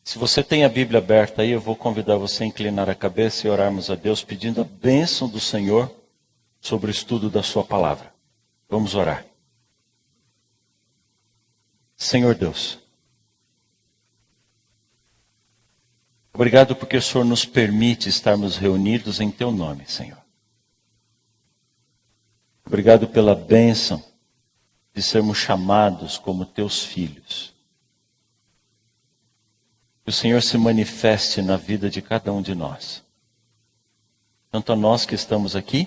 Se você tem a Bíblia aberta aí, eu vou convidar você a inclinar a cabeça e orarmos a Deus pedindo a bênção do Senhor sobre o estudo da sua palavra. Vamos orar. Senhor Deus, obrigado porque o Senhor nos permite estarmos reunidos em Teu nome, Senhor. Obrigado pela bênção de sermos chamados como Teus filhos. Que o Senhor se manifeste na vida de cada um de nós. Tanto a nós que estamos aqui,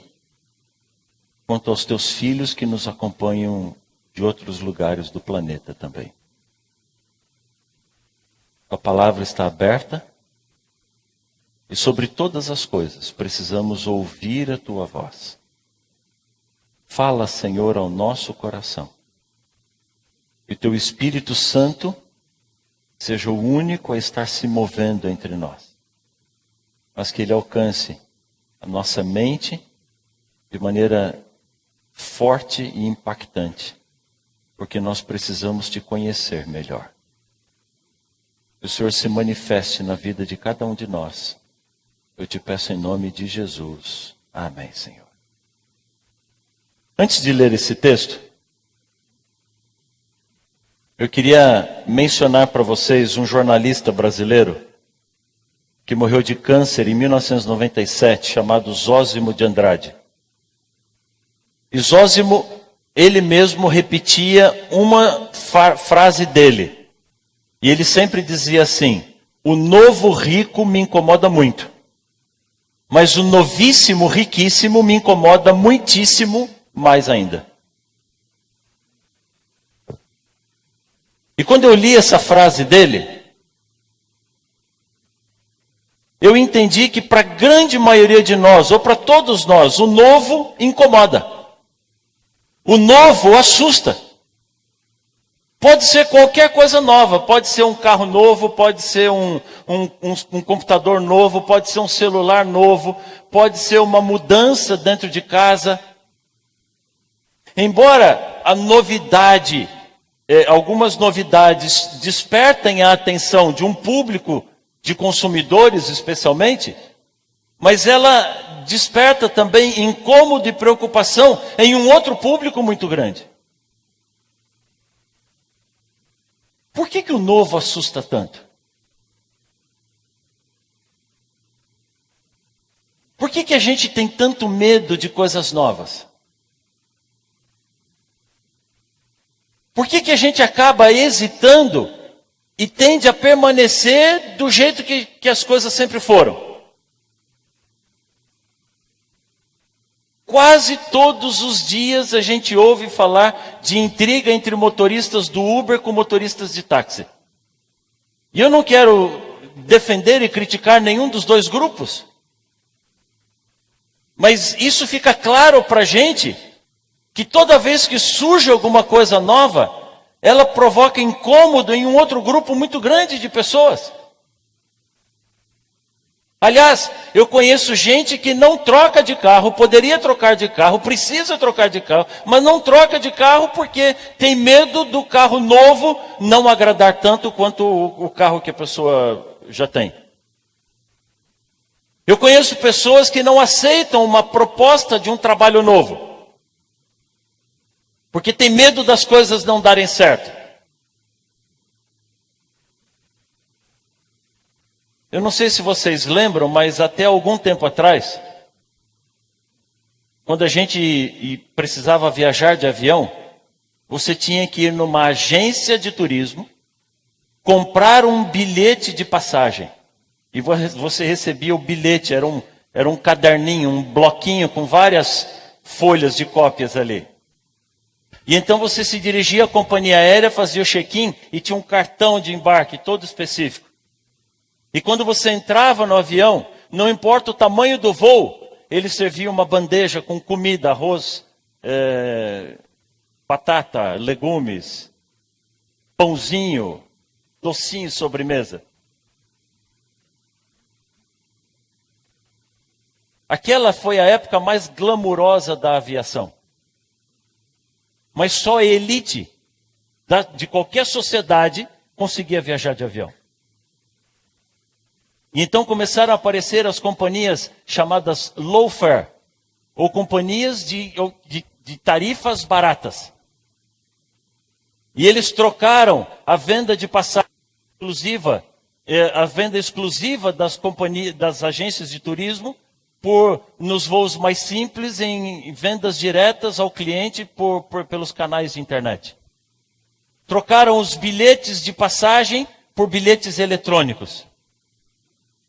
quanto aos Teus filhos que nos acompanham de outros lugares do planeta também. A palavra está aberta e sobre todas as coisas precisamos ouvir a Tua voz. Fala, Senhor, ao nosso coração. E o Teu Espírito Santo seja o único a estar se movendo entre nós. Mas que Ele alcance a nossa mente de maneira forte e impactante. Porque nós precisamos Te conhecer melhor. Que o Senhor se manifeste na vida de cada um de nós. Eu Te peço em nome de Jesus. Amém, Senhor. Antes de ler esse texto, eu queria mencionar para vocês um jornalista brasileiro que morreu de câncer em 1997, chamado Zósimo de Andrade. E Zósimo, ele mesmo repetia uma frase dele. E ele sempre dizia assim: o novo rico me incomoda muito, mas o novíssimo riquíssimo me incomoda muitíssimo mais ainda. E quando eu li essa frase dele, eu entendi que para a grande maioria de nós, ou para todos nós, o novo incomoda. O novo assusta. Pode ser qualquer coisa nova, pode ser um carro novo, pode ser um computador novo, pode ser um celular novo, pode ser uma mudança dentro de casa. Embora a novidade, algumas novidades despertem a atenção de um público de consumidores especialmente, mas ela desperta também incômodo e preocupação em um outro público muito grande. Por que o novo assusta tanto? Por que a gente tem tanto medo de coisas novas? Por que a gente acaba hesitando e tende a permanecer do jeito que as coisas sempre foram? Quase todos os dias a gente ouve falar de intriga entre motoristas do Uber com motoristas de táxi. E eu não quero defender e criticar nenhum dos dois grupos. Mas isso fica claro para a gente que toda vez que surge alguma coisa nova, ela provoca incômodo em um outro grupo muito grande de pessoas. Aliás, eu conheço gente que não troca de carro, poderia trocar de carro, precisa trocar de carro, mas não troca de carro porque tem medo do carro novo não agradar tanto quanto o carro que a pessoa já tem. Eu conheço pessoas que não aceitam uma proposta de um trabalho novo, porque tem medo das coisas não darem certo. Eu não sei se vocês lembram, mas até algum tempo atrás, quando a gente precisava viajar de avião, você tinha que ir numa agência de turismo, comprar um bilhete de passagem. E você recebia o bilhete, era um caderninho, um bloquinho com várias folhas de cópias ali. E então você se dirigia à companhia aérea, fazia o check-in e tinha um cartão de embarque todo específico. E quando você entrava no avião, não importa o tamanho do voo, ele servia uma bandeja com comida, arroz, batata, legumes, pãozinho, docinho, sobremesa. Aquela foi a época mais glamurosa da aviação. Mas só a elite de qualquer sociedade conseguia viajar de avião. E então começaram a aparecer as companhias chamadas low fare, ou companhias de tarifas baratas. E eles trocaram a venda de passagem exclusiva, a venda exclusiva das companhias, das agências de turismo, nos voos mais simples, em vendas diretas ao cliente pelos canais de internet. Trocaram os bilhetes de passagem por bilhetes eletrônicos.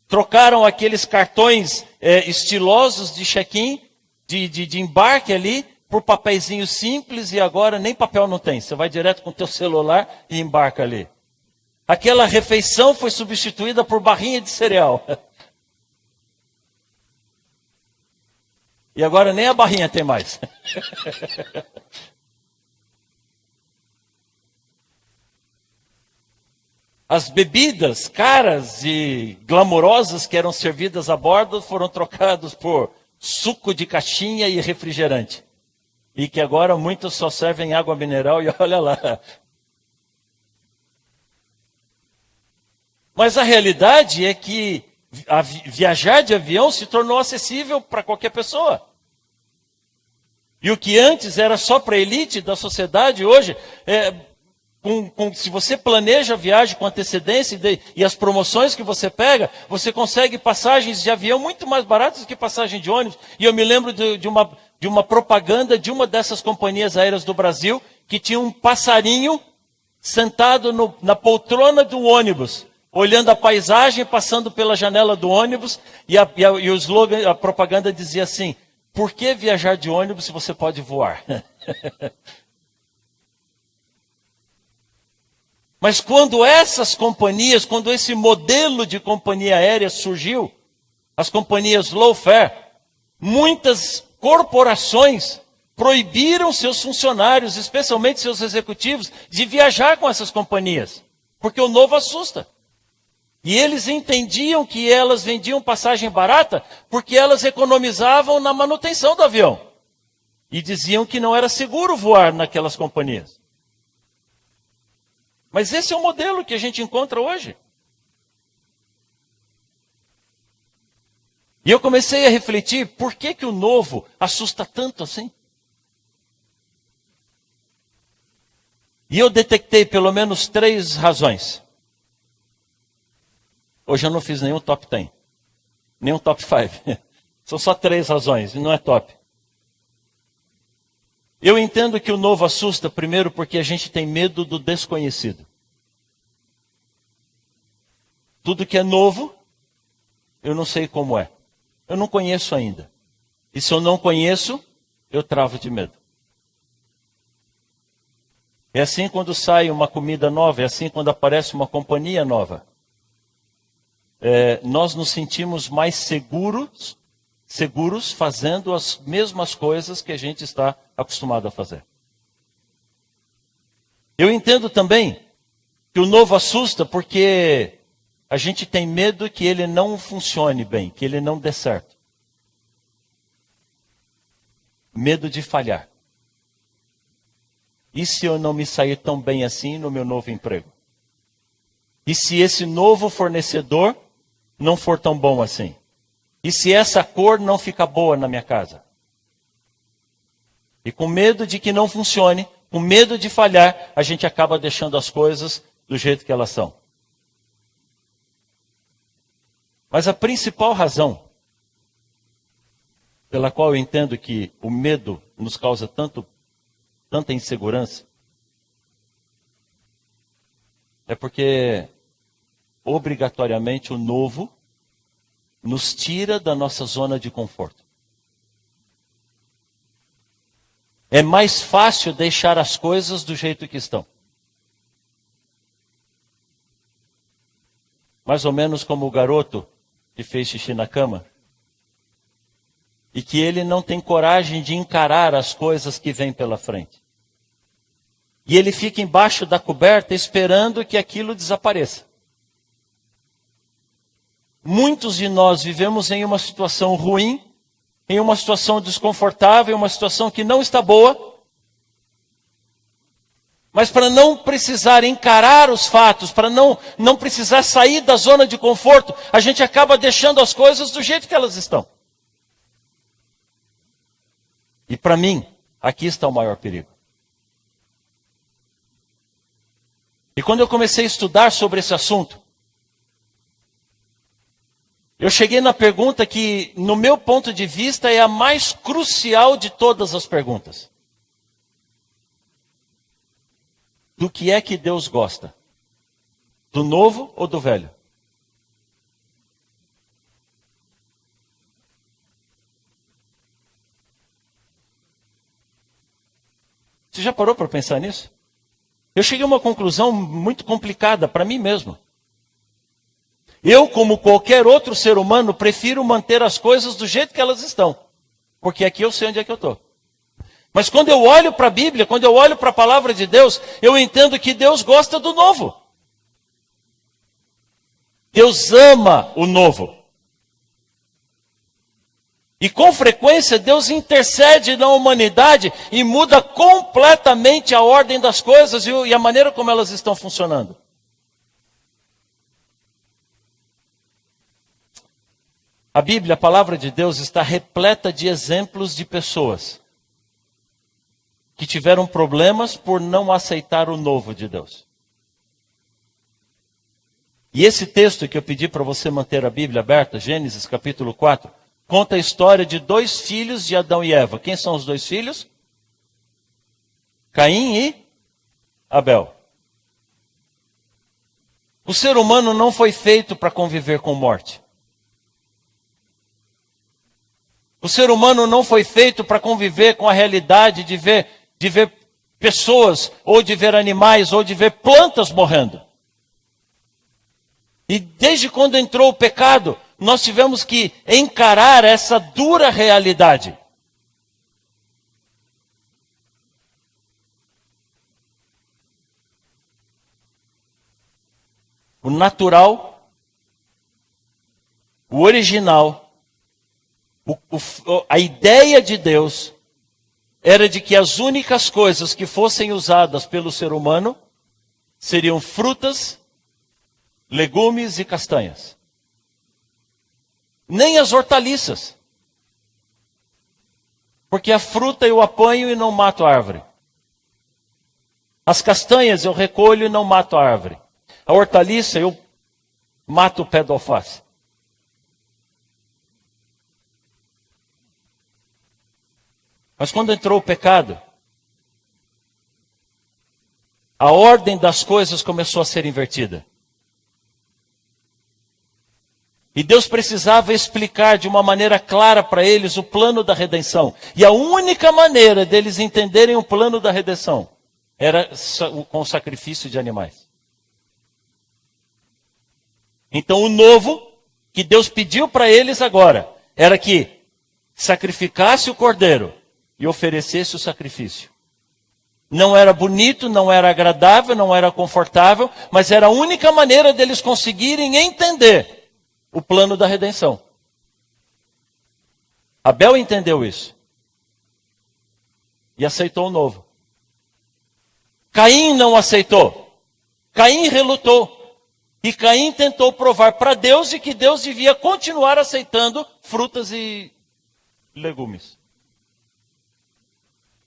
Trocaram aqueles cartões estilosos de check-in, de embarque ali, por papeizinho simples, e agora nem papel não tem. Você vai direto com o teu celular e embarca ali. Aquela refeição foi substituída por barrinha de cereal. E agora nem a barrinha tem mais. As bebidas caras e glamurosas que eram servidas a bordo foram trocadas por suco de caixinha e refrigerante. E que agora muitos só servem água mineral e olha lá. Mas a realidade é que viajar de avião se tornou acessível para qualquer pessoa. E o que antes era só para a elite da sociedade, hoje, se você planeja a viagem com antecedência e as promoções que você pega, você consegue passagens de avião muito mais baratas que passagem de ônibus. E eu me lembro de uma propaganda de uma dessas companhias aéreas do Brasil, que tinha um passarinho sentado na poltrona do ônibus, olhando a paisagem, passando pela janela do ônibus, e o slogan, a propaganda dizia assim: por que viajar de ônibus se você pode voar? Mas quando essas companhias, quando esse modelo de companhia aérea surgiu, as companhias low fare, muitas corporações proibiram seus funcionários, especialmente seus executivos, de viajar com essas companhias, porque o novo assusta. E eles entendiam que elas vendiam passagem barata porque elas economizavam na manutenção do avião. E diziam que não era seguro voar naquelas companhias. Mas esse é o modelo que a gente encontra hoje. E eu comecei a refletir, por que o novo assusta tanto assim? E eu detectei pelo menos 3 razões. Hoje eu não fiz nenhum top 10, nenhum top 5. São só 3 razões, e não é top. Eu entendo que o novo assusta, primeiro, porque a gente tem medo do desconhecido. Tudo que é novo, eu não sei como é. Eu não conheço ainda. E se eu não conheço, eu travo de medo. É assim quando sai uma comida nova, é assim quando aparece uma companhia nova. Nós nos sentimos mais seguros fazendo as mesmas coisas que a gente está acostumado a fazer. Eu entendo também que o novo assusta porque a gente tem medo que ele não funcione bem, que ele não dê certo. Medo de falhar. E se eu não me sair tão bem assim no meu novo emprego? E se esse novo fornecedor não for tão bom assim? E se essa cor não ficar boa na minha casa? E com medo de que não funcione, com medo de falhar, a gente acaba deixando as coisas do jeito que elas são. Mas a principal razão pela qual eu entendo que o medo nos causa tanta insegurança é porque obrigatoriamente o novo nos tira da nossa zona de conforto. É mais fácil deixar as coisas do jeito que estão. Mais ou menos como o garoto que fez xixi na cama e que ele não tem coragem de encarar as coisas que vêm pela frente. E ele fica embaixo da coberta esperando que aquilo desapareça. Muitos de nós vivemos em uma situação ruim, em uma situação desconfortável, uma situação que não está boa. Mas para não precisar encarar os fatos, para não precisar sair da zona de conforto, a gente acaba deixando as coisas do jeito que elas estão. E para mim, aqui está o maior perigo. E quando eu comecei a estudar sobre esse assunto, eu cheguei na pergunta que, no meu ponto de vista, é a mais crucial de todas as perguntas. Do que é que Deus gosta? Do novo ou do velho? Você já parou para pensar nisso? Eu cheguei a uma conclusão muito complicada para mim mesmo. Eu, como qualquer outro ser humano, prefiro manter as coisas do jeito que elas estão. Porque aqui eu sei onde é que eu estou. Mas quando eu olho para a Bíblia, quando eu olho para a palavra de Deus, eu entendo que Deus gosta do novo. Deus ama o novo. E com frequência Deus intercede na humanidade e muda completamente a ordem das coisas e a maneira como elas estão funcionando. A Bíblia, a palavra de Deus, está repleta de exemplos de pessoas que tiveram problemas por não aceitar o novo de Deus. E esse texto que eu pedi para você manter a Bíblia aberta, Gênesis capítulo 4, conta a história de 2 filhos de Adão e Eva. Quem são os 2 filhos? Caim e Abel. O ser humano não foi feito para conviver com morte. O ser humano não foi feito para conviver com a realidade de ver pessoas, ou de ver animais, ou de ver plantas morrendo. E desde quando entrou o pecado, nós tivemos que encarar essa dura realidade. O natural, o original, a ideia de Deus era de que as únicas coisas que fossem usadas pelo ser humano seriam frutas, legumes e castanhas. Nem as hortaliças. Porque a fruta eu apanho e não mato a árvore. As castanhas eu recolho e não mato a árvore. A hortaliça eu mato o pé do alface. Mas quando entrou o pecado, a ordem das coisas começou a ser invertida. E Deus precisava explicar de uma maneira clara para eles o plano da redenção. E a única maneira deles entenderem o plano da redenção era com o sacrifício de animais. Então o novo que Deus pediu para eles agora era que sacrificasse o cordeiro e oferecesse o sacrifício. Não era bonito, não era agradável, não era confortável, mas era a única maneira deles conseguirem entender o plano da redenção. Abel entendeu isso. E aceitou o novo. Caim não aceitou. Caim relutou. E Caim tentou provar para Deus de que Deus devia continuar aceitando frutas e legumes.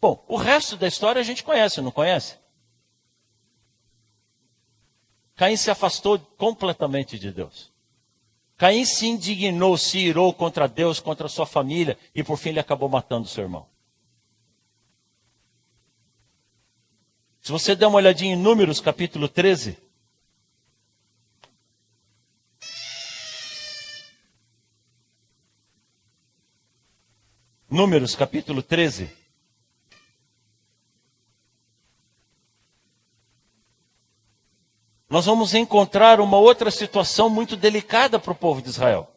Bom, o resto da história a gente conhece, não conhece? Caim se afastou completamente de Deus. Caim se indignou, se irou contra Deus, contra sua família, e por fim ele acabou matando seu irmão. Se você der uma olhadinha em Números, capítulo 13. Números, capítulo 13. Nós vamos encontrar uma outra situação muito delicada para o povo de Israel.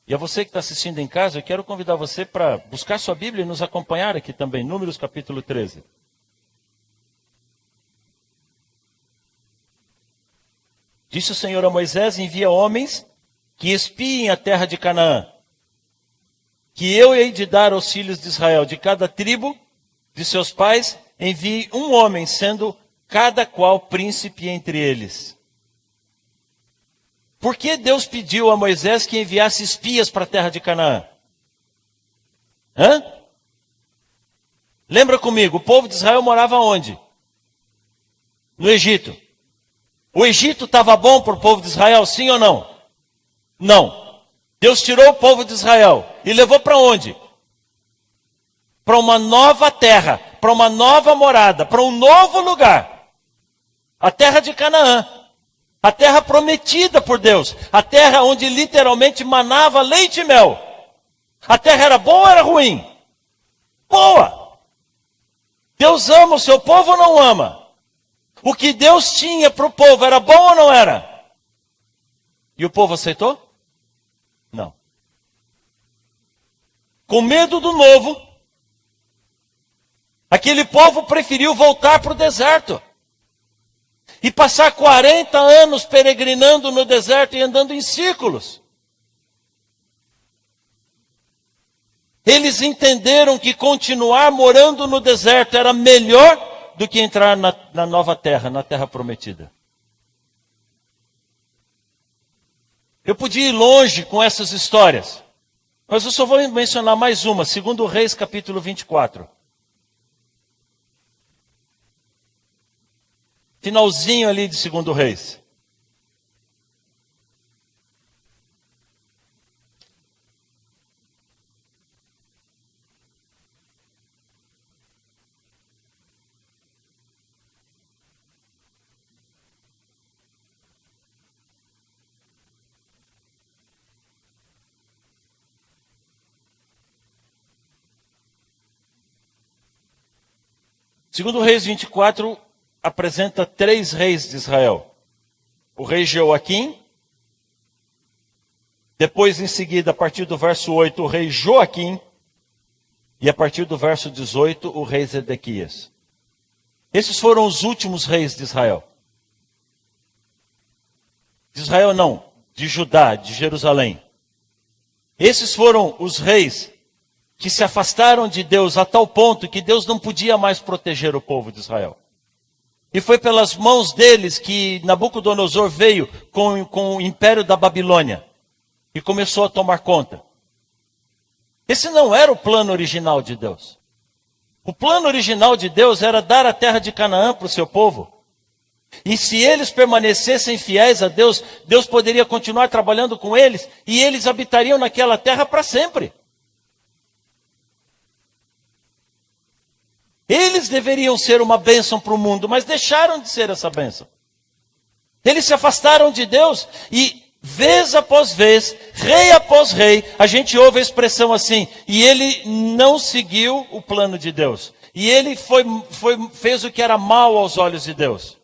E a você que está assistindo em casa, eu quero convidar você para buscar sua Bíblia e nos acompanhar aqui também, Números capítulo 13. Disse o Senhor a Moisés: envia homens que espiem a terra de Canaã, que eu hei de dar aos filhos de Israel, de cada tribo de seus pais, envie um homem, sendo cada qual príncipe entre eles. Por que Deus pediu a Moisés que enviasse espias para a terra de Canaã? Lembra comigo, o povo de Israel morava onde? No Egito. O Egito estava bom para o povo de Israel, sim ou não? Não. Deus tirou o povo de Israel e levou para onde? Para uma nova terra, para uma nova morada, para um novo lugar. A terra de Canaã. A terra prometida por Deus. A terra onde literalmente manava leite e mel. A terra era boa ou era ruim? Boa. Deus ama o seu povo ou não ama? O que Deus tinha para o povo era bom ou não era? E o povo aceitou? Não. Com medo do novo, aquele povo preferiu voltar para o deserto. E passar 40 anos peregrinando no deserto e andando em círculos. Eles entenderam que continuar morando no deserto era melhor do que entrar na nova terra, na terra prometida. Eu podia ir longe com essas histórias, mas eu só vou mencionar mais uma, 2 Reis capítulo 24. Finalzinho ali de 2 Reis. Segundo Reis 24, apresenta 3 reis de Israel. O rei Jeoaquim, depois em seguida, a partir do verso 8, o rei Joaquim, e a partir do verso 18, o rei Zedequias. Esses foram os últimos reis de Israel. De Israel não, de Judá, de Jerusalém. Esses foram os reis que se afastaram de Deus a tal ponto que Deus não podia mais proteger o povo de Israel. E foi pelas mãos deles que Nabucodonosor veio com o império da Babilônia e começou a tomar conta. Esse não era o plano original de Deus. O plano original de Deus era dar a terra de Canaã para o seu povo. E se eles permanecessem fiéis a Deus, Deus poderia continuar trabalhando com eles e eles habitariam naquela terra para sempre. Eles deveriam ser uma bênção para o mundo, mas deixaram de ser essa bênção. Eles se afastaram de Deus e, vez após vez, rei após rei, a gente ouve a expressão assim, e ele não seguiu o plano de Deus. E ele fez o que era mal aos olhos de Deus.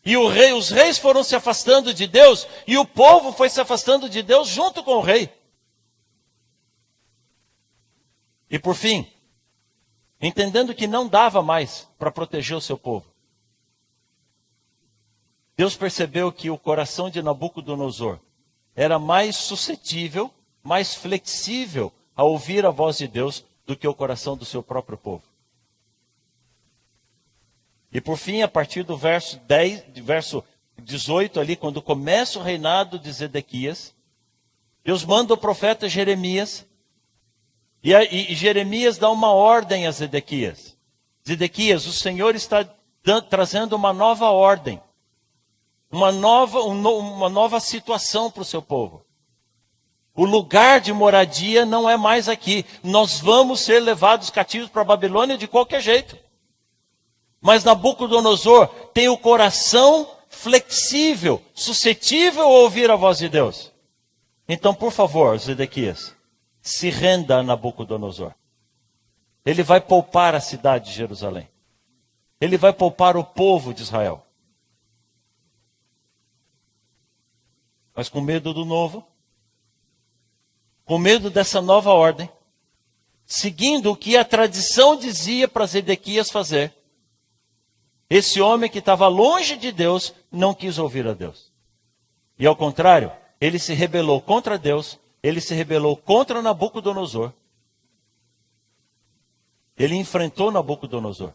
E os reis foram se afastando de Deus, e o povo foi se afastando de Deus junto com o rei. E por fim, entendendo que não dava mais para proteger o seu povo, Deus percebeu que o coração de Nabucodonosor era mais suscetível, mais flexível a ouvir a voz de Deus do que o coração do seu próprio povo. E por fim, a partir do verso 18 ali, quando começa o reinado de Zedequias, Deus manda o profeta Jeremias, e Jeremias dá uma ordem a Zedequias. Zedequias, o Senhor está trazendo uma nova ordem. Uma nova situação para o seu povo. O lugar de moradia não é mais aqui. Nós vamos ser levados cativos para a Babilônia de qualquer jeito. Mas Nabucodonosor tem o coração flexível, suscetível a ouvir a voz de Deus. Então, por favor, Zedequias, se renda a Nabucodonosor. Ele vai poupar a cidade de Jerusalém. Ele vai poupar o povo de Israel. Mas com medo do novo, com medo dessa nova ordem, seguindo o que a tradição dizia para Zedequias fazer, esse homem que estava longe de Deus não quis ouvir a Deus. E ao contrário, ele se rebelou contra Deus, ele se rebelou contra Nabucodonosor. Ele enfrentou Nabucodonosor.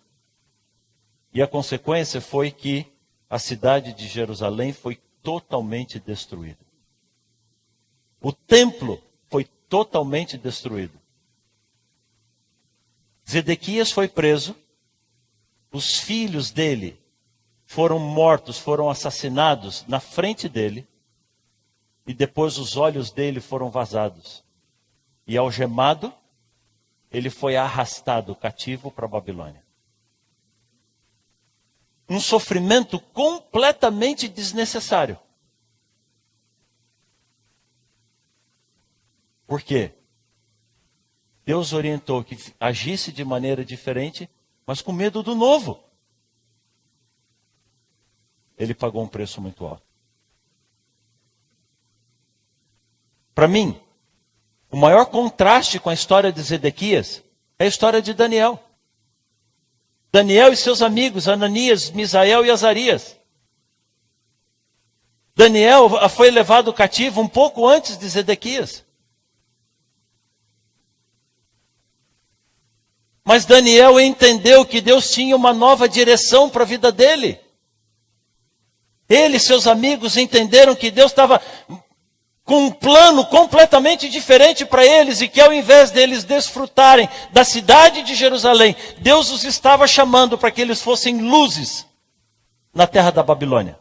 E a consequência foi que a cidade de Jerusalém foi totalmente destruída. O templo foi totalmente destruído. Zedequias foi preso. Os filhos dele foram mortos, foram assassinados na frente dele. E depois os olhos dele foram vazados. E algemado, ele foi arrastado cativo para a Babilônia. Um sofrimento completamente desnecessário. Por quê? Deus orientou que agisse de maneira diferente, mas com medo do novo. Ele pagou um preço muito alto. Para mim, o maior contraste com a história de Zedequias é a história de Daniel. Daniel e seus amigos, Ananias, Misael e Azarias. Daniel foi levado cativo um pouco antes de Zedequias. Mas Daniel entendeu que Deus tinha uma nova direção para a vida dele. Ele e seus amigos entenderam que Deus estava com um plano completamente diferente para eles, e que ao invés deles desfrutarem da cidade de Jerusalém, Deus os estava chamando para que eles fossem luzes na terra da Babilônia.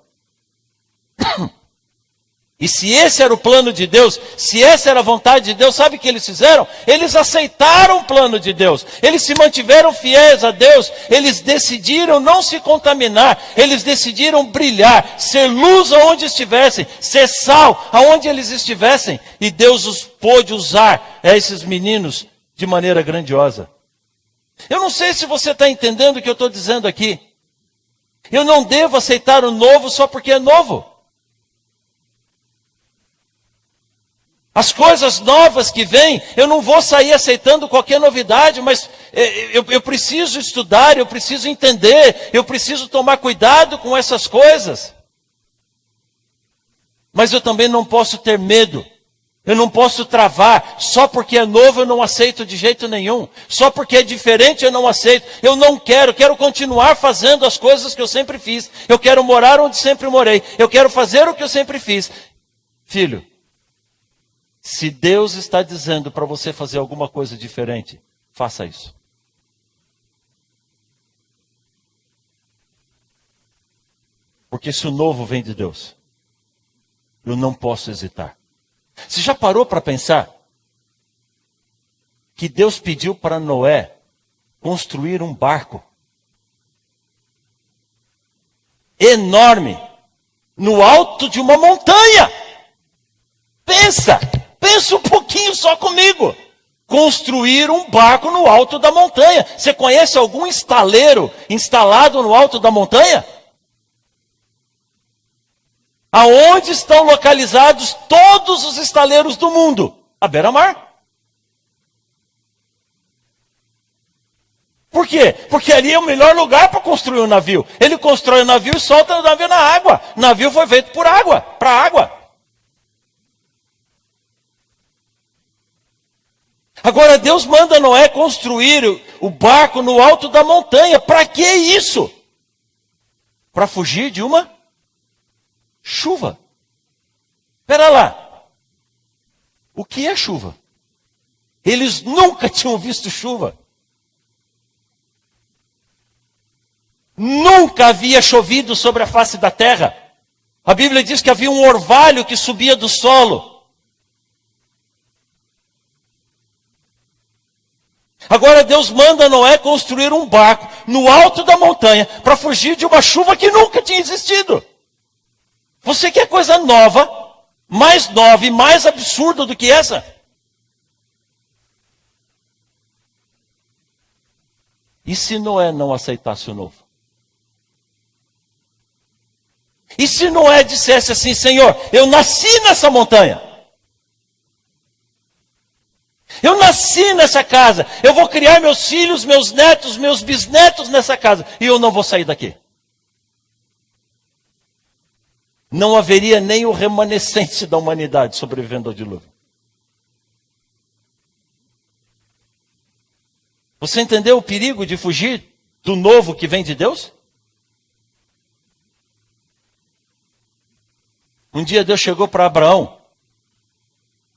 E se esse era o plano de Deus, se essa era a vontade de Deus, sabe o que eles fizeram? Eles aceitaram o plano de Deus, eles se mantiveram fiéis a Deus, eles decidiram não se contaminar, eles decidiram brilhar, ser luz aonde estivessem, ser sal aonde eles estivessem, e Deus os pôde usar, esses meninos, de maneira grandiosa. Eu não sei se você está entendendo o que eu estou dizendo aqui. Eu não devo aceitar o novo só porque é novo. As coisas novas que vêm, eu não vou sair aceitando qualquer novidade, mas eu preciso estudar, eu preciso entender, eu preciso tomar cuidado com essas coisas. Mas eu também não posso ter medo, eu não posso travar, só porque é novo eu não aceito de jeito nenhum, só porque é diferente eu não aceito, eu não quero continuar fazendo as coisas que eu sempre fiz, eu quero morar onde sempre morei, eu quero fazer o que eu sempre fiz. Filho, se Deus está dizendo para você fazer alguma coisa diferente, faça isso. Porque se o novo vem de Deus, eu não posso hesitar. Você já parou para pensar que Deus pediu para Noé construir um barco enorme no alto de uma montanha? Pensa um pouquinho só comigo. Construir um barco no alto da montanha. Você conhece algum estaleiro instalado no alto da montanha? Aonde estão localizados todos os estaleiros do mundo? À beira-mar. Por quê? Porque ali é o melhor lugar para construir um navio. Ele constrói o navio e solta o navio na água. O navio foi feito por água, para água. Agora Deus manda Noé construir o barco no alto da montanha. Para que isso? Para fugir de uma chuva. Espera lá. O que é chuva? Eles nunca tinham visto chuva. Nunca havia chovido sobre a face da terra. A Bíblia diz que havia um orvalho que subia do solo. Agora Deus manda Noé construir um barco no alto da montanha para fugir de uma chuva que nunca tinha existido. Você quer coisa nova e mais absurda do que essa? E se Noé não aceitasse o novo? E se Noé dissesse assim: Senhor, eu nasci nessa montanha. Eu nasci nessa casa, eu vou criar meus filhos, meus netos, meus bisnetos nessa casa, e eu não vou sair daqui. Não haveria nem o remanescente da humanidade sobrevivendo ao dilúvio. Você entendeu o perigo de fugir do novo que vem de Deus? Um dia Deus chegou para Abraão,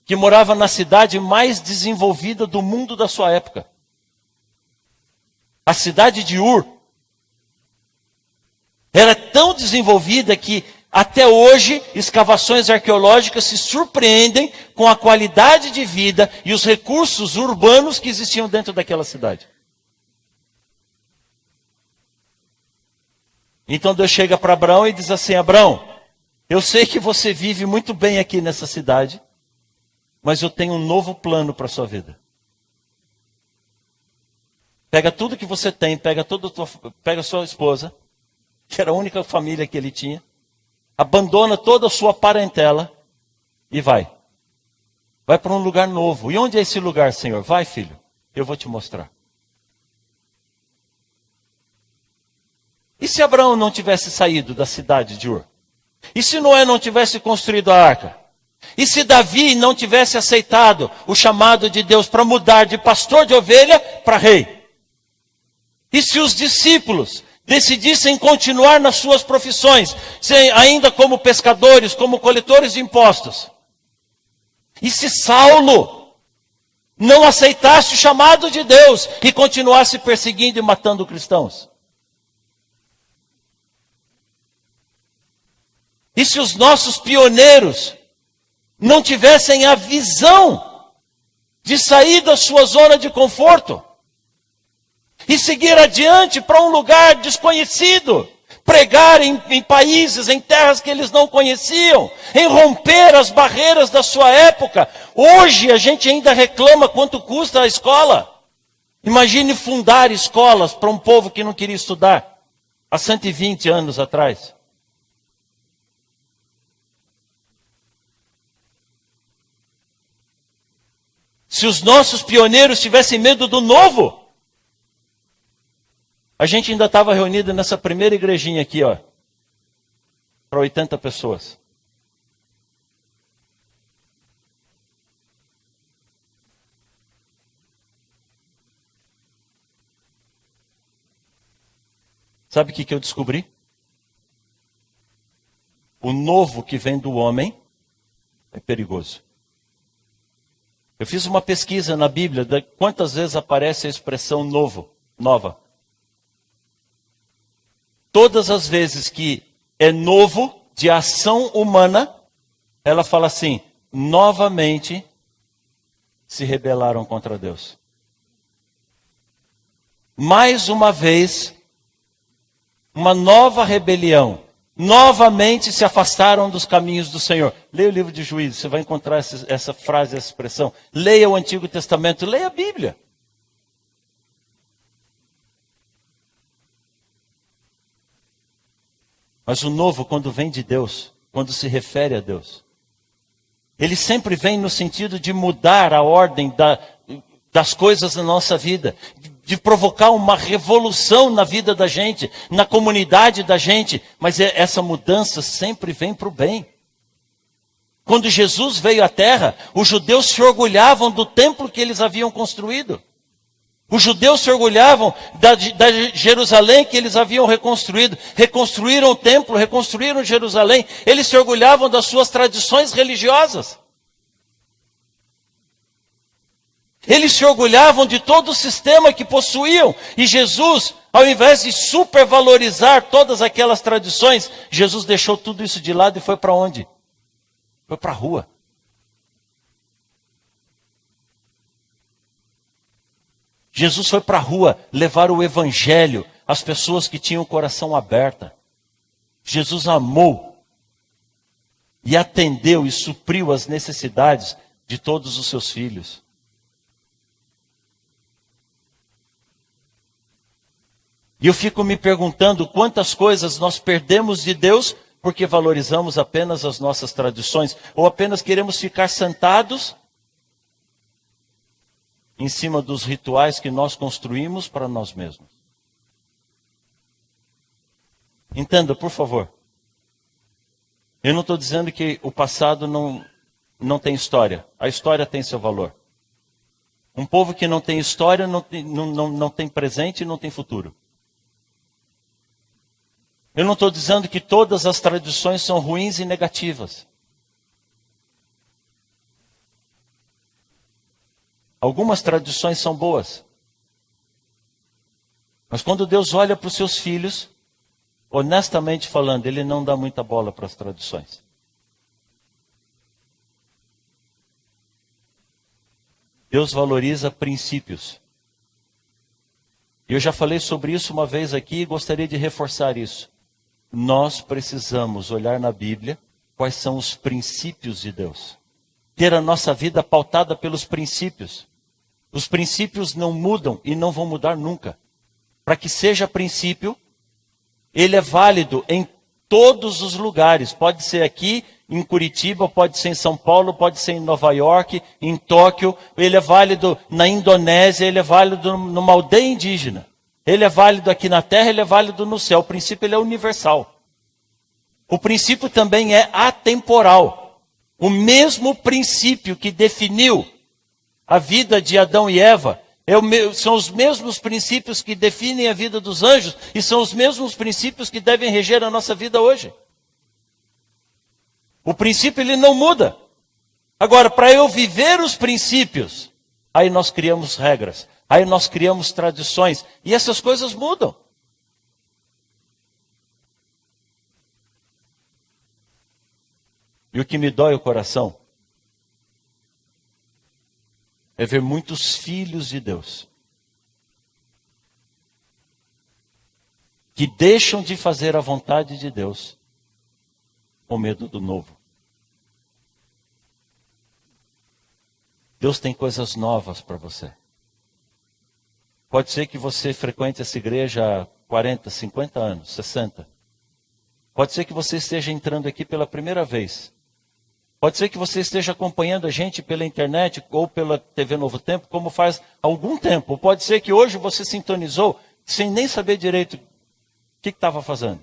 que morava na cidade mais desenvolvida do mundo da sua época. A cidade de Ur. Era tão desenvolvida que até hoje escavações arqueológicas se surpreendem com a qualidade de vida e os recursos urbanos que existiam dentro daquela cidade. Então Deus chega para Abraão e diz assim: Abraão, eu sei que você vive muito bem aqui nessa cidade, mas eu tenho um novo plano para a sua vida. Pega tudo que você tem, pega a sua esposa, que era a única família que ele tinha, abandona toda a sua parentela e vai. Vai para um lugar novo. E onde é esse lugar, Senhor? Vai, filho, eu vou te mostrar. E se Abraão não tivesse saído da cidade de Ur? E se Noé não tivesse construído a arca? E se Davi não tivesse aceitado o chamado de Deus para mudar de pastor de ovelha para rei? E se os discípulos decidissem continuar nas suas profissões, ainda como pescadores, como coletores de impostos? E se Saulo não aceitasse o chamado de Deus e continuasse perseguindo e matando cristãos? E se os nossos pioneiros não tivessem a visão de sair da sua zona de conforto e seguir adiante para um lugar desconhecido, pregar em países, em terras que eles não conheciam, em romper as barreiras da sua época? Hoje a gente ainda reclama quanto custa a escola. Imagine fundar escolas para um povo que não queria estudar há 120 anos atrás. Se os nossos pioneiros tivessem medo do novo, a gente ainda estava reunido nessa primeira igrejinha aqui, ó, para 80 pessoas. Sabe o que eu descobri? O novo que vem do homem é perigoso. Eu fiz uma pesquisa na Bíblia de quantas vezes aparece a expressão nova. Todas as vezes que é novo, de ação humana, ela fala assim: novamente se rebelaram contra Deus. Mais uma vez, uma nova rebelião. Novamente se afastaram dos caminhos do Senhor. Leia o livro de Juízes, você vai encontrar essa frase, essa expressão. Leia o Antigo Testamento, leia a Bíblia. Mas o novo, quando vem de Deus, quando se refere a Deus, ele sempre vem no sentido de mudar a ordem das coisas na nossa vida, de provocar uma revolução na vida da gente, na comunidade da gente, mas essa mudança sempre vem para o bem. Quando Jesus veio à terra, os judeus se orgulhavam do templo que eles haviam construído. Os judeus se orgulhavam da Jerusalém que eles haviam reconstruído. Reconstruíram o templo, reconstruíram Jerusalém. Eles se orgulhavam das suas tradições religiosas. Eles se orgulhavam de todo o sistema que possuíam. E Jesus, ao invés de supervalorizar todas aquelas tradições, Jesus deixou tudo isso de lado e foi para onde? Foi para a rua. Jesus foi para a rua levar o evangelho às pessoas que tinham o coração aberto. Jesus amou e atendeu e supriu as necessidades de todos os seus filhos. E eu fico me perguntando quantas coisas nós perdemos de Deus porque valorizamos apenas as nossas tradições, ou apenas queremos ficar sentados em cima dos rituais que nós construímos para nós mesmos. Entenda, por favor. Eu não estou dizendo que o passado não tem história. A história tem seu valor. Um povo que não tem história, não tem presente e não tem futuro. Eu não estou dizendo que todas as tradições são ruins e negativas. Algumas tradições são boas. Mas quando Deus olha para os seus filhos, honestamente falando, Ele não dá muita bola para as tradições. Deus valoriza princípios. Eu já falei sobre isso uma vez aqui e gostaria de reforçar isso. Nós precisamos olhar na Bíblia quais são os princípios de Deus. Ter a nossa vida pautada pelos princípios. Os princípios não mudam e não vão mudar nunca. Para que seja princípio, ele é válido em todos os lugares. Pode ser aqui em Curitiba, pode ser em São Paulo, pode ser em Nova York, em Tóquio. Ele é válido na Indonésia, ele é válido numa aldeia indígena. Ele é válido aqui na terra, ele é válido no céu. O princípio ele é universal. O princípio também é atemporal. O mesmo princípio que definiu a vida de Adão e Eva são os mesmos princípios que definem a vida dos anjos e são os mesmos princípios que devem reger a nossa vida hoje. O princípio ele não muda. Agora, para eu viver os princípios, aí nós criamos regras, aí nós criamos tradições e essas coisas mudam. E o que me dói o coração é ver muitos filhos de Deus que deixam de fazer a vontade de Deus com medo do novo. Deus tem coisas novas para você. Pode ser que você frequente essa igreja há 40, 50 anos, 60. Pode ser que você esteja entrando aqui pela primeira vez. Pode ser que você esteja acompanhando a gente pela internet ou pela TV Novo Tempo, como faz algum tempo. Pode ser que hoje você sintonizou sem nem saber direito o que estava fazendo.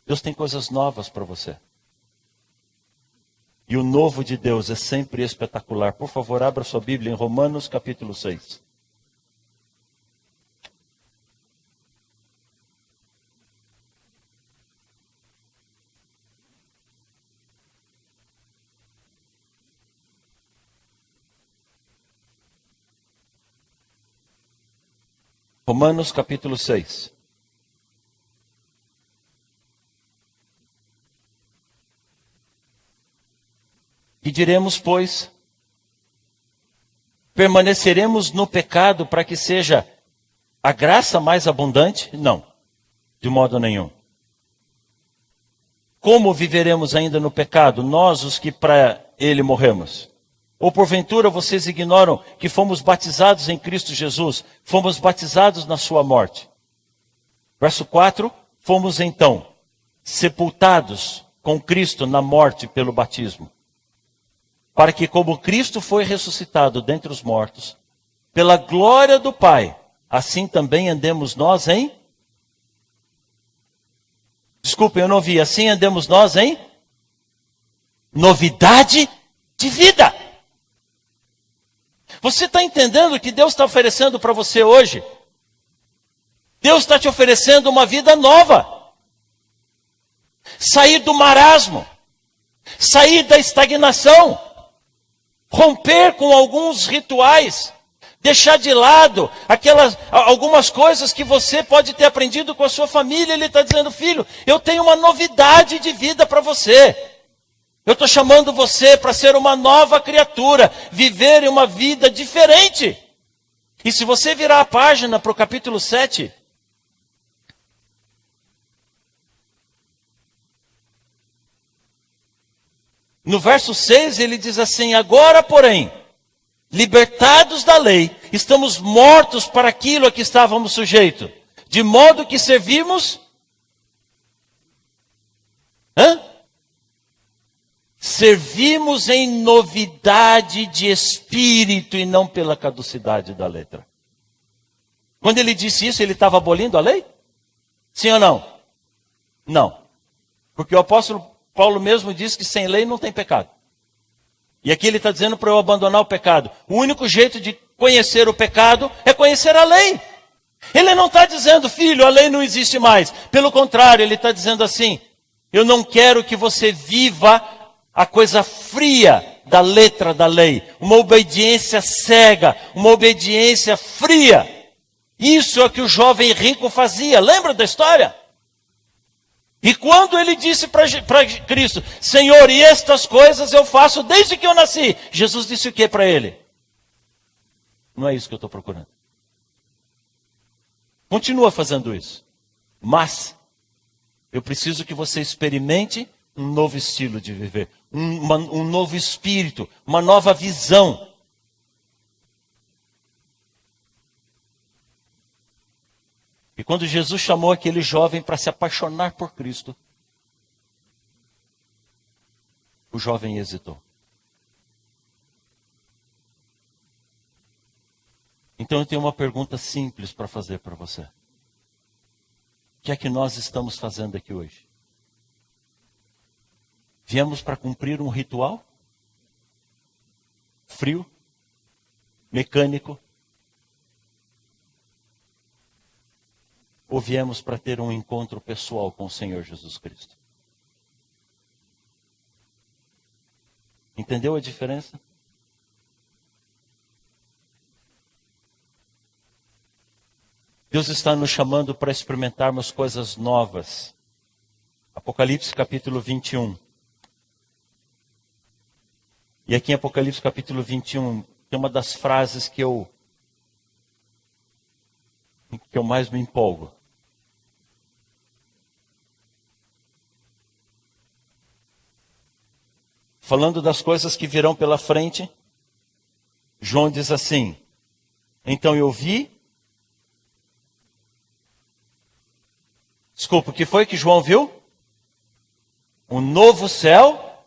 Deus tem coisas novas para você. E o novo de Deus é sempre espetacular. Por favor, abra sua Bíblia em Romanos capítulo 6. Romanos capítulo 6. Que diremos, pois? Permaneceremos no pecado para que seja a graça mais abundante? Não, de modo nenhum. Como viveremos ainda no pecado, nós os que para ele morremos? Ou porventura vocês ignoram que fomos batizados em Cristo Jesus, fomos batizados na sua morte? Verso 4, fomos então sepultados com Cristo na morte pelo batismo, para que como Cristo foi ressuscitado dentre os mortos, pela glória do Pai, assim também andemos nós em... Desculpem, eu não vi. Assim andemos nós em novidade de vida. Você está entendendo o que Deus está oferecendo para você hoje? Deus está te oferecendo uma vida nova. Sair do marasmo. Sair da estagnação. Romper com alguns rituais. Deixar de lado algumas coisas que você pode ter aprendido com a sua família. Ele está dizendo, filho, eu tenho uma novidade de vida para você. Eu estou chamando você para ser uma nova criatura, viver uma vida diferente. E se você virar a página para o capítulo 7, no verso 6 ele diz assim, agora porém, libertados da lei, estamos mortos para aquilo a que estávamos sujeitos, de modo que servimos... Servimos em novidade de espírito e não pela caducidade da letra. Quando ele disse isso, ele estava abolindo a lei? Sim ou não? Não. Porque o apóstolo Paulo mesmo disse que sem lei não tem pecado. E aqui ele está dizendo para eu abandonar o pecado. O único jeito de conhecer o pecado é conhecer a lei. Ele não está dizendo, filho, a lei não existe mais. Pelo contrário, ele está dizendo assim, eu não quero que você viva a coisa fria da letra da lei. Uma obediência cega, uma obediência fria. Isso é o que o jovem rico fazia. Lembra da história? E quando ele disse para Cristo, Senhor, e estas coisas eu faço desde que eu nasci. Jesus disse o que para ele? Não é isso que eu estou procurando. Continua fazendo isso. Mas eu preciso que você experimente um novo estilo de viver. Um novo espírito, uma nova visão. E quando Jesus chamou aquele jovem para se apaixonar por Cristo, o jovem hesitou. Então eu tenho uma pergunta simples para fazer para você. O que é que nós estamos fazendo aqui hoje? Viemos para cumprir um ritual? Frio? Mecânico? Ou viemos para ter um encontro pessoal com o Senhor Jesus Cristo? Entendeu a diferença? Deus está nos chamando para experimentarmos coisas novas. Apocalipse capítulo 21. E aqui em Apocalipse capítulo 21, tem uma das frases que eu mais me empolgo. Falando das coisas que virão pela frente, João diz assim, então eu vi... Desculpa, o que foi que João viu? Um novo céu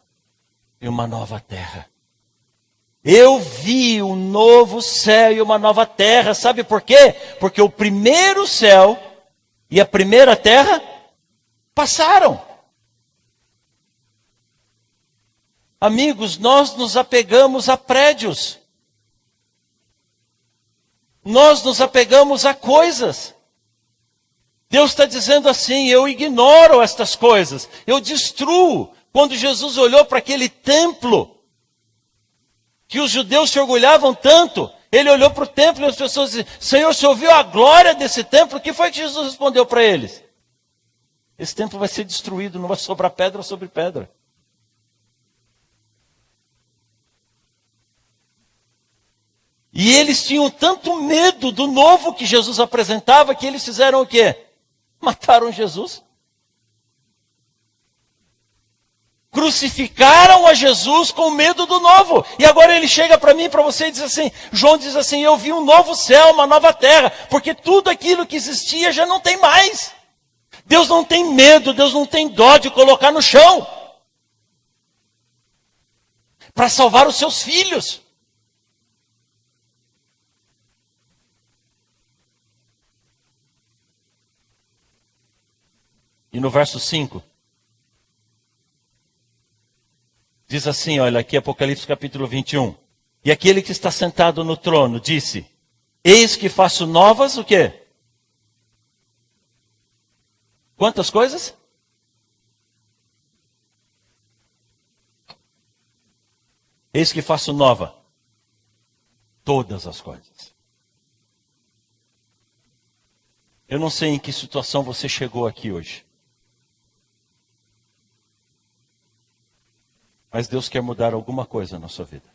e uma nova terra. Eu vi um novo céu e uma nova terra. Sabe por quê? Porque o primeiro céu e a primeira terra passaram. Amigos, nós nos apegamos a prédios. Nós nos apegamos a coisas. Deus está dizendo assim, eu ignoro estas coisas, eu destruo. Quando Jesus olhou para aquele templo, que os judeus se orgulhavam tanto, ele olhou para o templo e as pessoas diziam, Senhor, você ouviu a glória desse templo? O que foi que Jesus respondeu para eles? Esse templo vai ser destruído, não vai sobrar pedra sobre pedra. E eles tinham tanto medo do novo que Jesus apresentava, que eles fizeram o quê? Mataram Jesus. Crucificaram a Jesus com medo do novo. E agora ele chega para mim e para você e diz assim, João diz assim, eu vi um novo céu, uma nova terra, porque tudo aquilo que existia já não tem mais. Deus não tem medo, Deus não tem dó de colocar no chão. Para salvar os seus filhos. E no verso 5, diz assim, olha aqui Apocalipse capítulo 21. E aquele que está sentado no trono disse, eis que faço novas o quê? Quantas coisas? Eis que faço nova todas as coisas. Eu não sei em que situação você chegou aqui hoje. Mas Deus quer mudar alguma coisa na sua vida.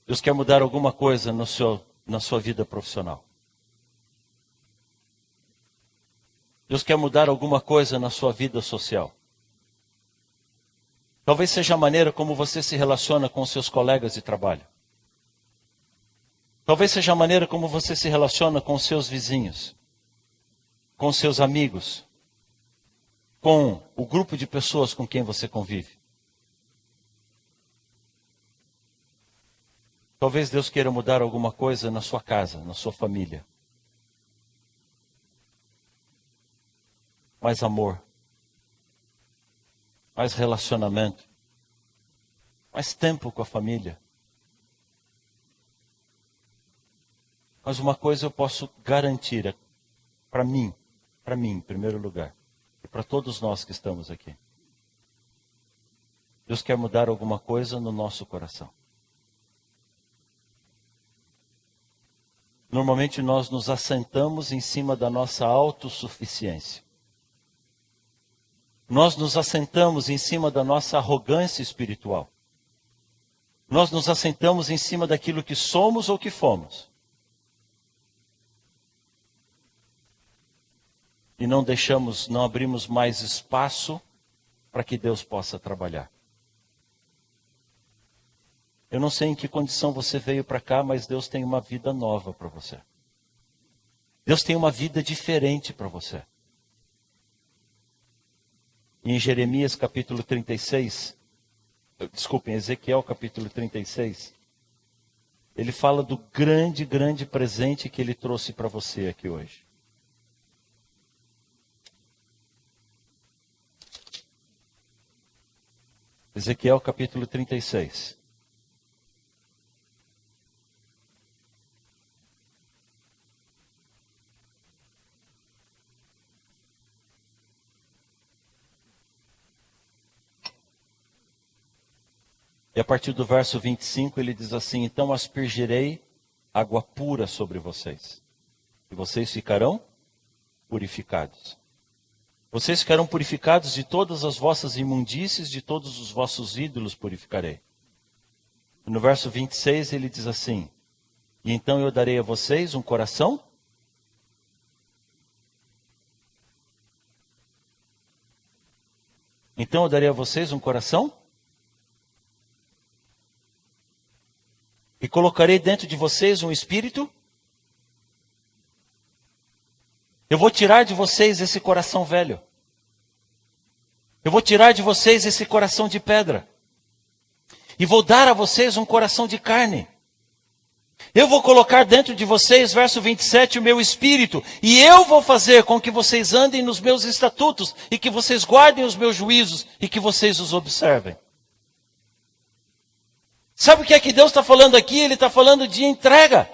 Deus quer mudar alguma coisa na sua vida profissional. Deus quer mudar alguma coisa na sua vida social. Talvez seja a maneira como você se relaciona com os seus colegas de trabalho. Talvez seja a maneira como você se relaciona com os seus vizinhos, com os seus amigos, com o grupo de pessoas com quem você convive. Talvez Deus queira mudar alguma coisa na sua casa, na sua família. Mais amor, mais relacionamento, mais tempo com a família. Mas uma coisa eu posso garantir, para mim, em primeiro lugar, e para todos nós que estamos aqui. Deus quer mudar alguma coisa no nosso coração. Normalmente nós nos assentamos em cima da nossa autossuficiência. Nós nos assentamos em cima da nossa arrogância espiritual. Nós nos assentamos em cima daquilo que somos ou que fomos. E não abrimos mais espaço para que Deus possa trabalhar. Eu não sei em que condição você veio para cá, mas Deus tem uma vida nova para você. Deus tem uma vida diferente para você. E em Jeremias capítulo 36, em Ezequiel capítulo 36, ele fala do grande, grande presente que ele trouxe para você aqui hoje. Ezequiel capítulo 36. E a partir do verso 25 ele diz assim: então aspergirei água pura sobre vocês, e vocês ficarão purificados. Vocês ficarão purificados de todas as vossas imundícies, de todos os vossos ídolos purificarei. E no verso 26 ele diz assim: e então eu darei a vocês um coração e colocarei dentro de vocês um espírito. Eu vou tirar de vocês esse coração velho. Eu vou tirar de vocês esse coração de pedra. E vou dar a vocês um coração de carne. Eu vou colocar dentro de vocês, verso 27, o meu espírito. E eu vou fazer com que vocês andem nos meus estatutos. E que vocês guardem os meus juízos. E que vocês os observem. Sabe o que é que Deus está falando aqui? Ele está falando de entrega.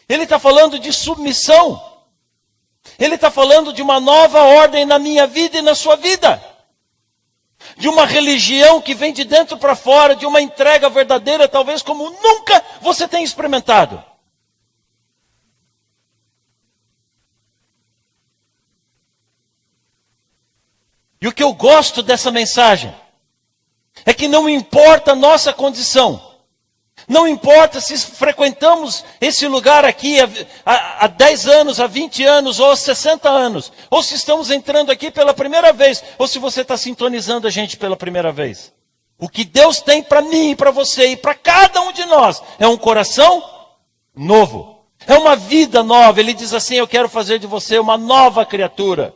Ele está falando de submissão. Ele está falando de uma nova ordem na minha vida e na sua vida. De uma religião que vem de dentro para fora, de uma entrega verdadeira, talvez como nunca você tenha experimentado. E o que eu gosto dessa mensagem é que não importa a nossa condição. Não importa se frequentamos esse lugar aqui há 10 anos, há 20 anos, ou há 60 anos. Ou se estamos entrando aqui pela primeira vez, ou se você está sintonizando a gente pela primeira vez. O que Deus tem para mim, para você e para cada um de nós é um coração novo. É uma vida nova. Ele diz assim: eu quero fazer de você uma nova criatura.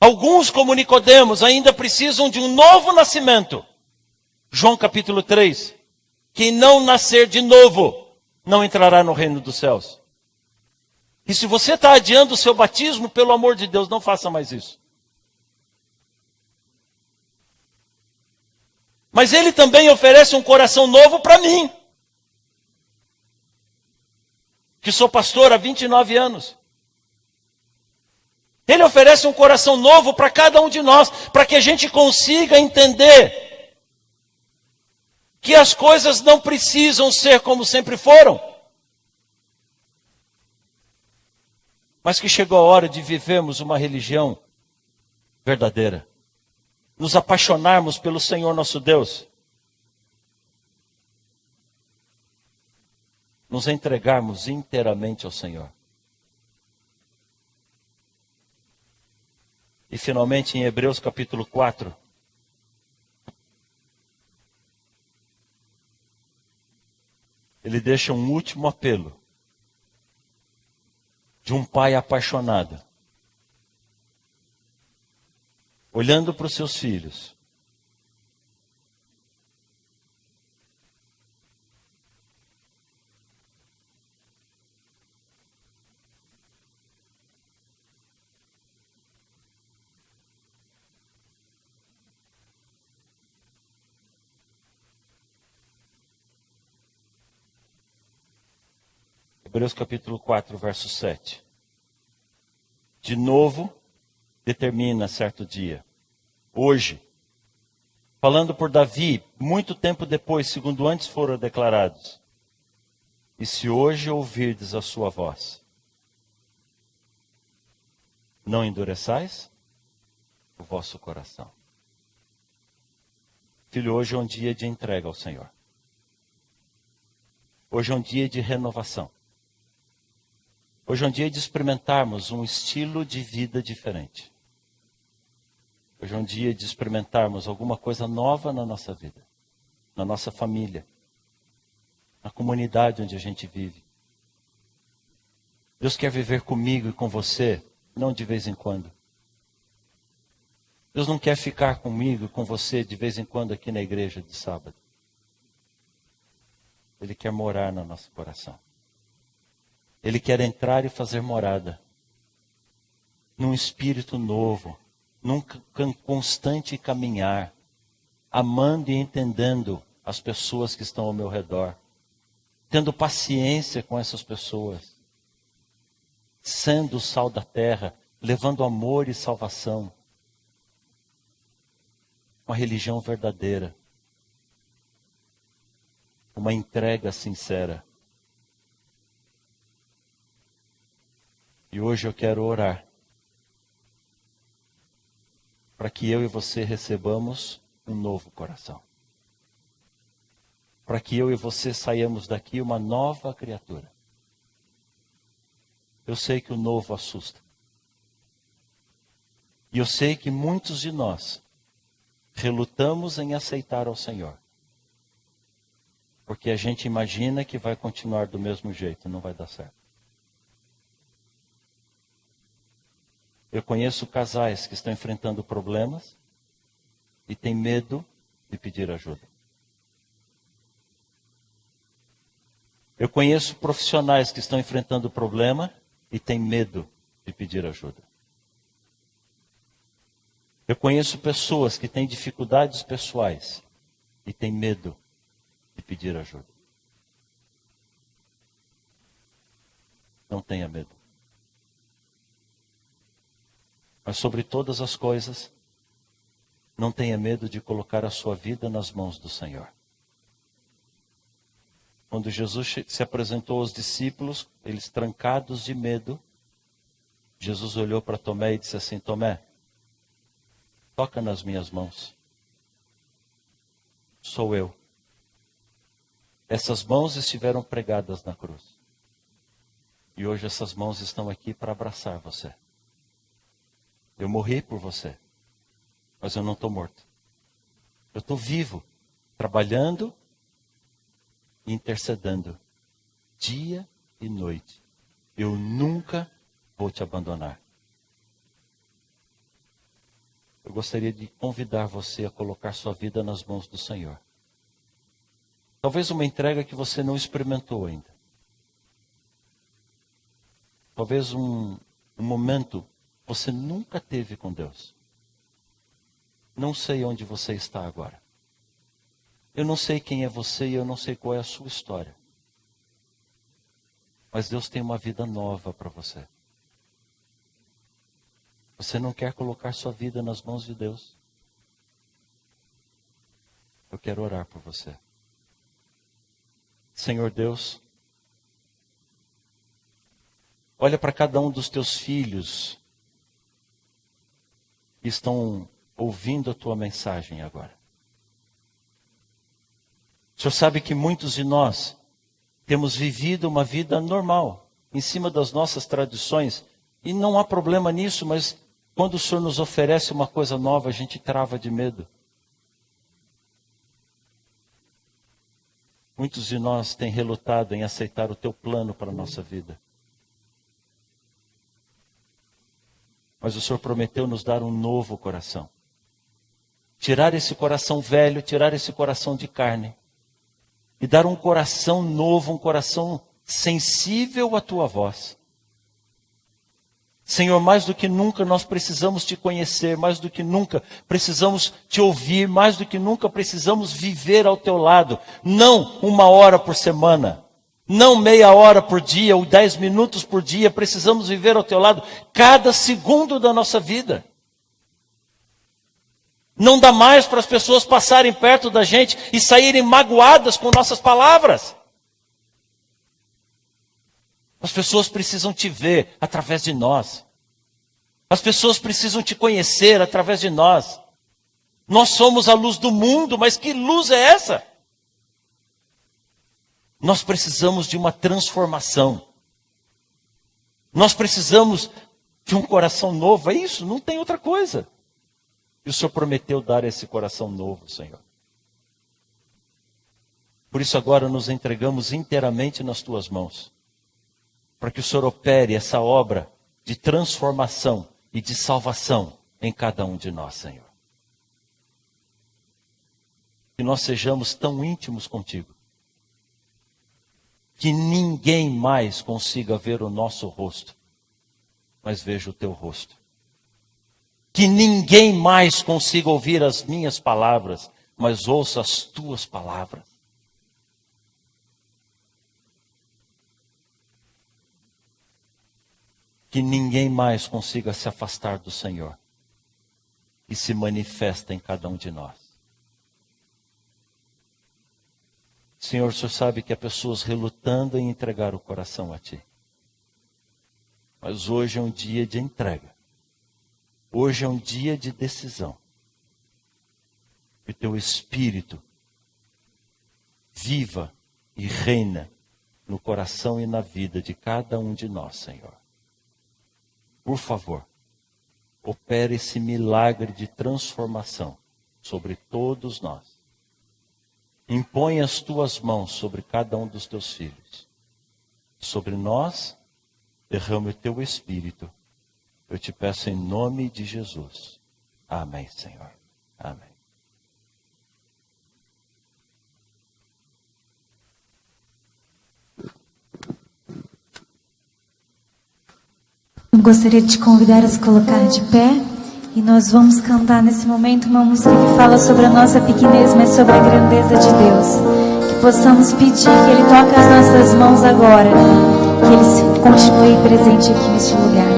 Alguns, como Nicodemos, ainda precisam de um novo nascimento. João capítulo 3. Quem não nascer de novo, não entrará no reino dos céus. E se você está adiando o seu batismo, pelo amor de Deus, não faça mais isso. Mas ele também oferece um coração novo para mim. Que sou pastor há 29 anos. Ele oferece um coração novo para cada um de nós, para que a gente consiga entender que as coisas não precisam ser como sempre foram, mas que chegou a hora de vivermos uma religião verdadeira, nos apaixonarmos pelo Senhor nosso Deus, nos entregarmos inteiramente ao Senhor. E finalmente em Hebreus capítulo 4, ele deixa um último apelo de um pai apaixonado, olhando para os seus filhos, Hebreus capítulo 4, verso 7. De novo, determina certo dia, hoje, falando por Davi, muito tempo depois, segundo antes foram declarados. E se hoje ouvirdes a sua voz, não endureçais o vosso coração. Filho, hoje é um dia de entrega ao Senhor. Hoje é um dia de renovação. Hoje é um dia de experimentarmos um estilo de vida diferente. Hoje é um dia de experimentarmos alguma coisa nova na nossa vida, na nossa família, na comunidade onde a gente vive. Deus quer viver comigo e com você, não de vez em quando. Deus não quer ficar comigo e com você de vez em quando aqui na igreja de sábado. Ele quer morar no nosso coração. Ele quer entrar e fazer morada num espírito novo, num constante caminhar, amando e entendendo as pessoas que estão ao meu redor, tendo paciência com essas pessoas, sendo o sal da terra, levando amor e salvação. Uma religião verdadeira, uma entrega sincera. E hoje eu quero orar para que eu e você recebamos um novo coração. Para que eu e você saiamos daqui uma nova criatura. Eu sei que o novo assusta. E eu sei que muitos de nós relutamos em aceitar ao Senhor. Porque a gente imagina que vai continuar do mesmo jeito, não vai dar certo. Eu conheço casais que estão enfrentando problemas e têm medo de pedir ajuda. Eu conheço profissionais que estão enfrentando problema e têm medo de pedir ajuda. Eu conheço pessoas que têm dificuldades pessoais e têm medo de pedir ajuda. Não tenha medo. Mas sobre todas as coisas, não tenha medo de colocar a sua vida nas mãos do Senhor. Quando Jesus se apresentou aos discípulos, eles trancados de medo, Jesus olhou para Tomé e disse assim: Tomé, toca nas minhas mãos. Sou eu. Essas mãos estiveram pregadas na cruz. E hoje essas mãos estão aqui para abraçar você. Eu morri por você, mas eu não estou morto. Eu estou vivo, trabalhando e intercedendo, dia e noite. Eu nunca vou te abandonar. Eu gostaria de convidar você a colocar sua vida nas mãos do Senhor. Talvez uma entrega que você não experimentou ainda. Talvez um momento você nunca teve com Deus. Não sei onde você está agora. Eu não sei quem é você e eu não sei qual é a sua história. Mas Deus tem uma vida nova para você. Você não quer colocar sua vida nas mãos de Deus? Eu quero orar por você. Senhor Deus, olha para cada um dos teus filhos que estão ouvindo a tua mensagem agora. O Senhor sabe que muitos de nós temos vivido uma vida normal, em cima das nossas tradições, e não há problema nisso, mas quando o Senhor nos oferece uma coisa nova, a gente trava de medo. Muitos de nós têm relutado em aceitar o teu plano para a nossa vida. Mas o Senhor prometeu nos dar um novo coração. Tirar esse coração velho, tirar esse coração de carne. E dar um coração novo, um coração sensível à tua voz. Senhor, mais do que nunca nós precisamos te conhecer, mais do que nunca precisamos te ouvir, mais do que nunca precisamos viver ao teu lado. Não 1 hora por semana, Não meia hora por dia ou 10 minutos por dia, precisamos viver ao teu lado cada segundo da nossa vida. Não dá mais para as pessoas passarem perto da gente e saírem magoadas com nossas palavras. As pessoas precisam te ver através de nós. As pessoas precisam te conhecer através de nós. Nós somos a luz do mundo, mas que luz é essa? Nós precisamos de uma transformação. Nós precisamos de um coração novo. É isso, não tem outra coisa. E o Senhor prometeu dar esse coração novo, Senhor. Por isso agora nos entregamos inteiramente nas tuas mãos. Para que o Senhor opere essa obra de transformação e de salvação em cada um de nós, Senhor. Que nós sejamos tão íntimos contigo, que ninguém mais consiga ver o nosso rosto, mas veja o teu rosto. Que ninguém mais consiga ouvir as minhas palavras, mas ouça as tuas palavras. Que ninguém mais consiga se afastar do Senhor e se manifesta em cada um de nós. Senhor, o Senhor sabe que há pessoas relutando em entregar o coração a Ti. Mas hoje é um dia de entrega. Hoje é um dia de decisão. Que o Teu Espírito viva e reina no coração e na vida de cada um de nós, Senhor. Por favor, opere esse milagre de transformação sobre todos nós. Impõe as tuas mãos sobre cada um dos teus filhos. Sobre nós, derrame o teu Espírito. Eu te peço em nome de Jesus. Amém, Senhor. Amém. Eu gostaria de te convidar a se colocar de pé. E nós vamos cantar nesse momento uma música que fala sobre a nossa pequenez, mas sobre a grandeza de Deus. Que possamos pedir que Ele toque as nossas mãos agora. Que Ele continue presente aqui neste lugar.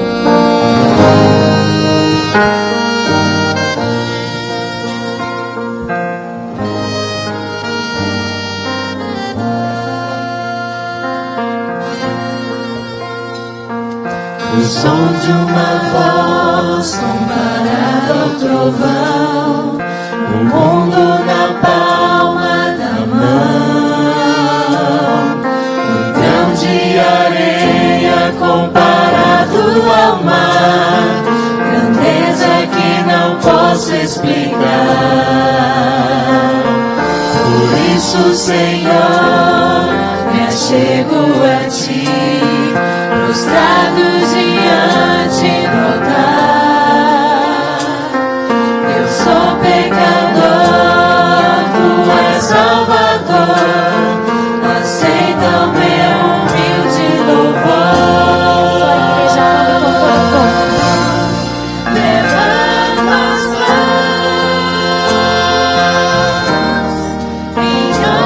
O som de uma voz comparado ao trovão, o mundo na palma da mão, um grão de areia comparado ao mar, grandeza que não posso explicar. Por isso, Senhor, me achego a Ti, prostrado diante do altar. Eu sou pecador, Tu és Salvador, aceita o meu humilde louvor. Só a igreja canta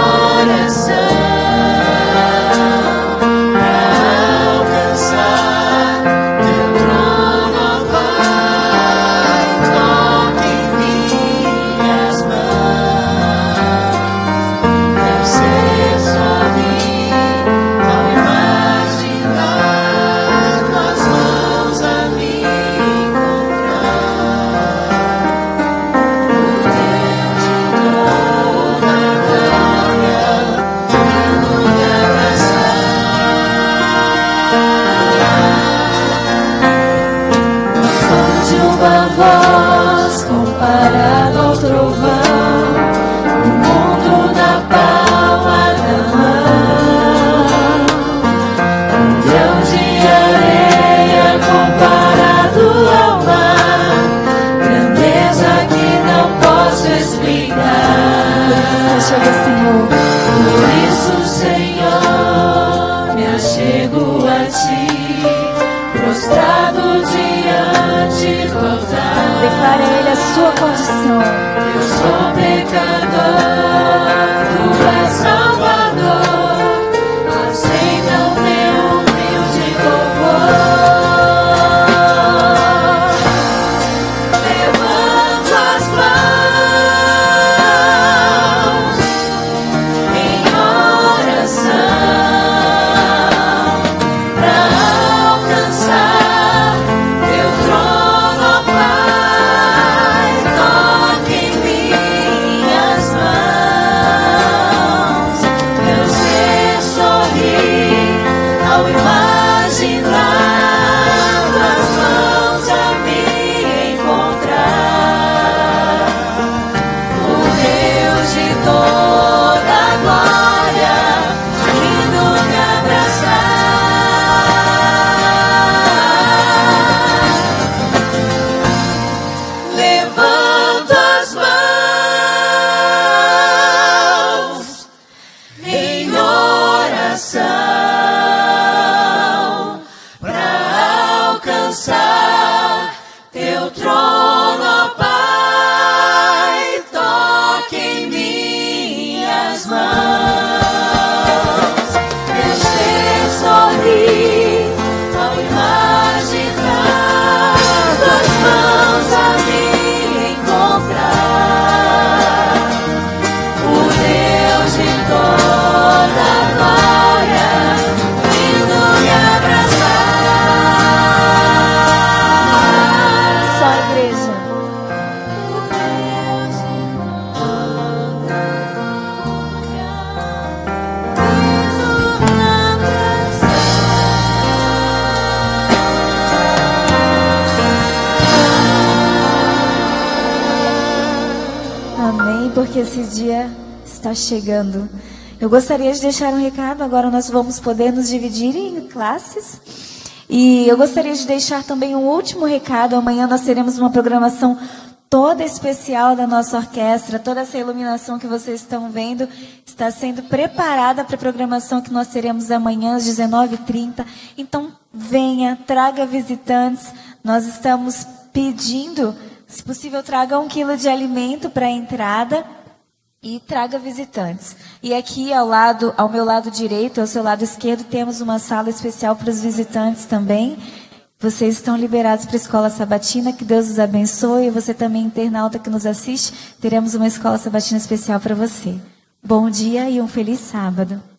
com coração. Levanta as mãos em oração. Declare porque esse dia está chegando. Eu gostaria de deixar um recado, agora nós vamos poder nos dividir em classes. E eu gostaria de deixar também um último recado. Amanhã nós teremos uma programação toda especial da nossa orquestra. Toda essa iluminação que vocês estão vendo está sendo preparada para a programação que nós teremos amanhã às 19h30. Então, venha, traga visitantes. Nós estamos pedindo, se possível, traga 1 quilo de alimento para a entrada e traga visitantes. E aqui ao meu lado direito, ao seu lado esquerdo, temos uma sala especial para os visitantes também. Vocês estão liberados para a Escola Sabatina, que Deus os abençoe. E você também, internauta que nos assiste, teremos uma Escola Sabatina especial para você. Bom dia e um feliz sábado.